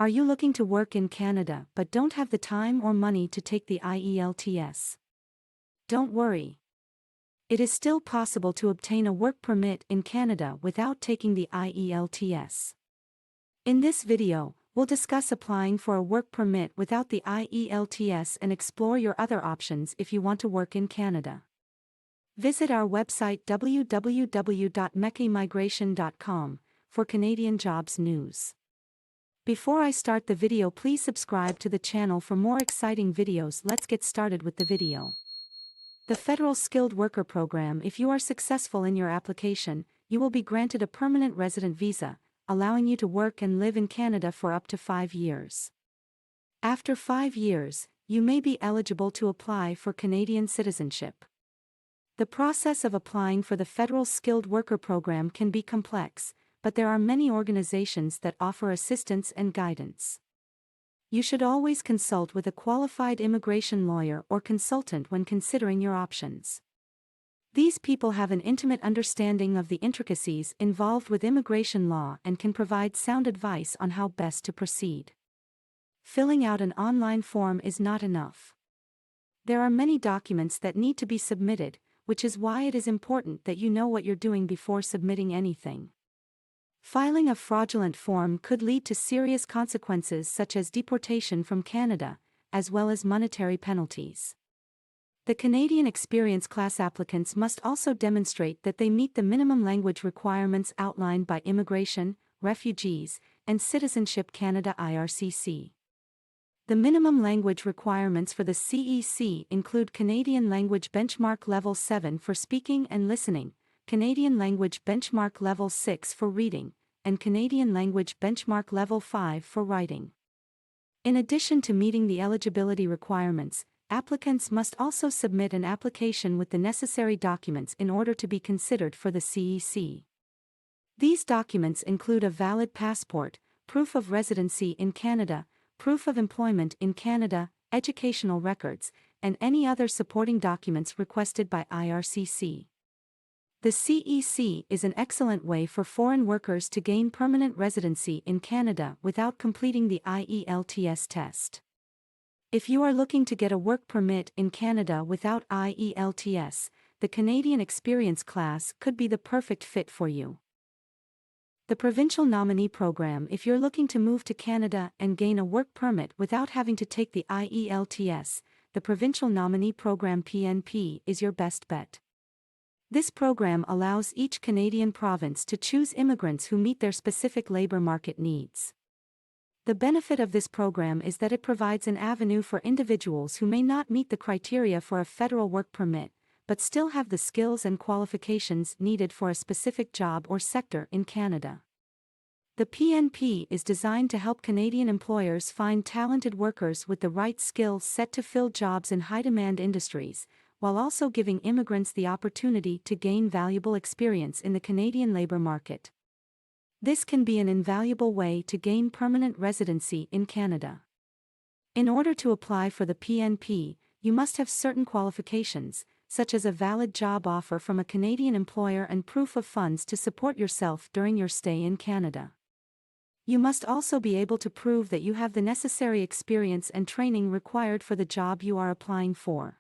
Are you looking to work in Canada but don't have the time or money to take the ielts? Don't worry. It is still possible to obtain a work permit in Canada without taking the ielts. In this video, we'll discuss applying for a work permit without the ielts and explore your other options if you want to work in Canada. Visit our website www.mecaimigration.com for Canadian jobs news. Before I start the video, please subscribe to the channel for more exciting videos. Let's get started with the video. The Federal Skilled Worker Program. If you are successful in your application, you will be granted a permanent resident visa, allowing you to work and live in Canada for up to 5 years. After 5 years, you may be eligible to apply for Canadian citizenship. The process of applying for the Federal Skilled Worker Program can be complex, but there are many organizations that offer assistance and guidance. You should always consult with a qualified immigration lawyer or consultant when considering your options. These people have an intimate understanding of the intricacies involved with immigration law and can provide sound advice on how best to proceed. Filling out an online form is not enough. There are many documents that need to be submitted, which is why it is important that you know what you're doing before submitting anything. Filing a fraudulent form could lead to serious consequences such as deportation from Canada, as well as monetary penalties. The Canadian Experience class applicants must also demonstrate that they meet the minimum language requirements outlined by Immigration, Refugees, and Citizenship Canada (ircc). The minimum language requirements for the CEC include Canadian Language Benchmark Level 7 for speaking and listening, Canadian Language Benchmark Level 6 for reading, and Canadian Language Benchmark Level 5 for writing. In addition to meeting the eligibility requirements, applicants must also submit an application with the necessary documents in order to be considered for the CEC. These documents include a valid passport, proof of residency in Canada, proof of employment in Canada, educational records, and any other supporting documents requested by ircc. The CEC is an excellent way for foreign workers to gain permanent residency in Canada without completing the ielts test. If you are looking to get a work permit in Canada without ielts, the Canadian Experience class could be the perfect fit for you. The Provincial Nominee Program. If you're looking to move to Canada and gain a work permit without having to take the ielts, the Provincial Nominee Program (PNP) is your best bet. This program allows each Canadian province to choose immigrants who meet their specific labor market needs. The benefit of this program is that it provides an avenue for individuals who may not meet the criteria for a federal work permit, but still have the skills and qualifications needed for a specific job or sector in Canada. The PNP is designed to help Canadian employers find talented workers with the right skill set to fill jobs in high-demand industries, while also giving immigrants the opportunity to gain valuable experience in the Canadian labor market. This can be an invaluable way to gain permanent residency in Canada. In order to apply for the PNP, you must have certain qualifications, such as a valid job offer from a Canadian employer and proof of funds to support yourself during your stay in Canada. You must also be able to prove that you have the necessary experience and training required for the job you are applying for.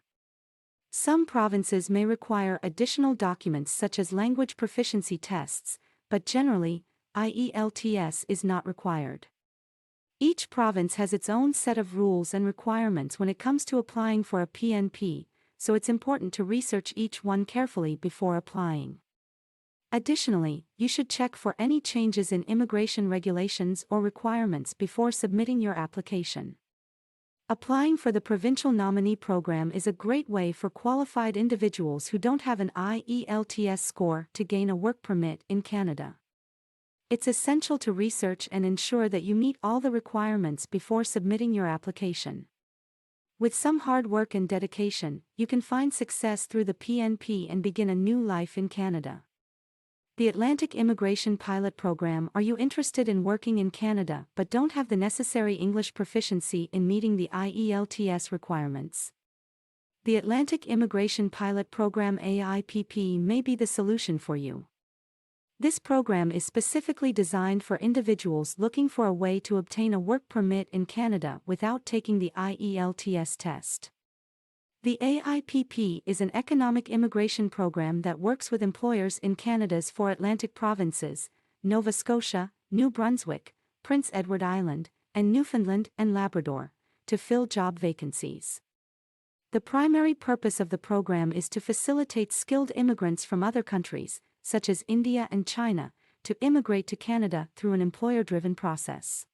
Some provinces may require additional documents such as language proficiency tests, but generally, ielts is not required. Each province has its own set of rules and requirements when it comes to applying for a PNP, so it's important to research each one carefully before applying. Additionally, you should check for any changes in immigration regulations or requirements before submitting your application. Applying for the Provincial Nominee Program is a great way for qualified individuals who don't have an ielts score to gain a work permit in Canada. It's essential to research and ensure that you meet all the requirements before submitting your application. With some hard work and dedication, you can find success through the PNP and begin a new life in Canada. The Atlantic Immigration Pilot Program. Are you interested in working in Canada but don't have the necessary English proficiency in meeting the ielts requirements? The Atlantic Immigration Pilot Program (AIPP) may be the solution for you. This program is specifically designed for individuals looking for a way to obtain a work permit in Canada without taking the ielts test. The AIPP is an economic immigration program that works with employers in Canada's four Atlantic provinces, Nova Scotia, New Brunswick, Prince Edward Island, and Newfoundland and Labrador, to fill job vacancies. The primary purpose of the program is to facilitate skilled immigrants from other countries, such as India and China, to immigrate to Canada through an employer-driven process.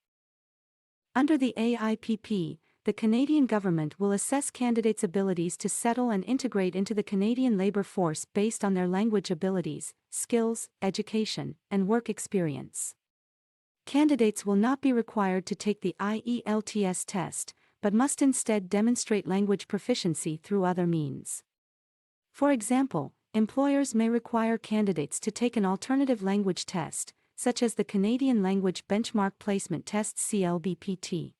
Under the AIPP, the Canadian government will assess candidates' abilities to settle and integrate into the Canadian labour force based on their language abilities, skills, education, and work experience. Candidates will not be required to take the ielts test, but must instead demonstrate language proficiency through other means. For example, employers may require candidates to take an alternative language test, such as the Canadian Language Benchmark Placement Test (CLBPT).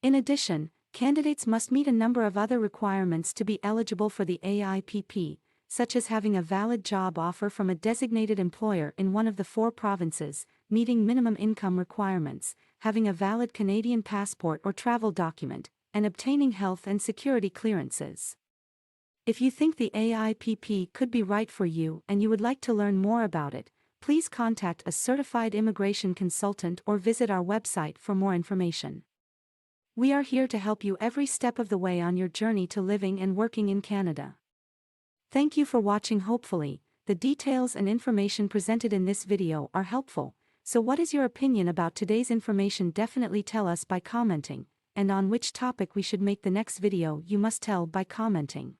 In addition, candidates must meet a number of other requirements to be eligible for the AIPP, such as having a valid job offer from a designated employer in one of the four provinces, meeting minimum income requirements, having a valid Canadian passport or travel document, and obtaining health and security clearances. If you think the AIPP could be right for you and you would like to learn more about it, please contact a certified immigration consultant or visit our website for more information. We are here to help you every step of the way on your journey to living and working in Canada. Thank you for watching. Hopefully, the details and information presented in this video are helpful. So what is your opinion about today's information? Definitely tell us by commenting, and on which topic we should make the next video you must tell by commenting.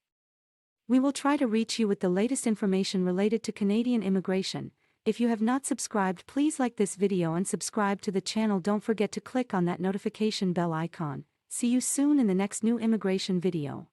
We will try to reach you with the latest information related to Canadian immigration. If you have not subscribed, please like this video and subscribe to the channel. Don't forget to click on that notification bell icon. See you soon in the next new immigration video.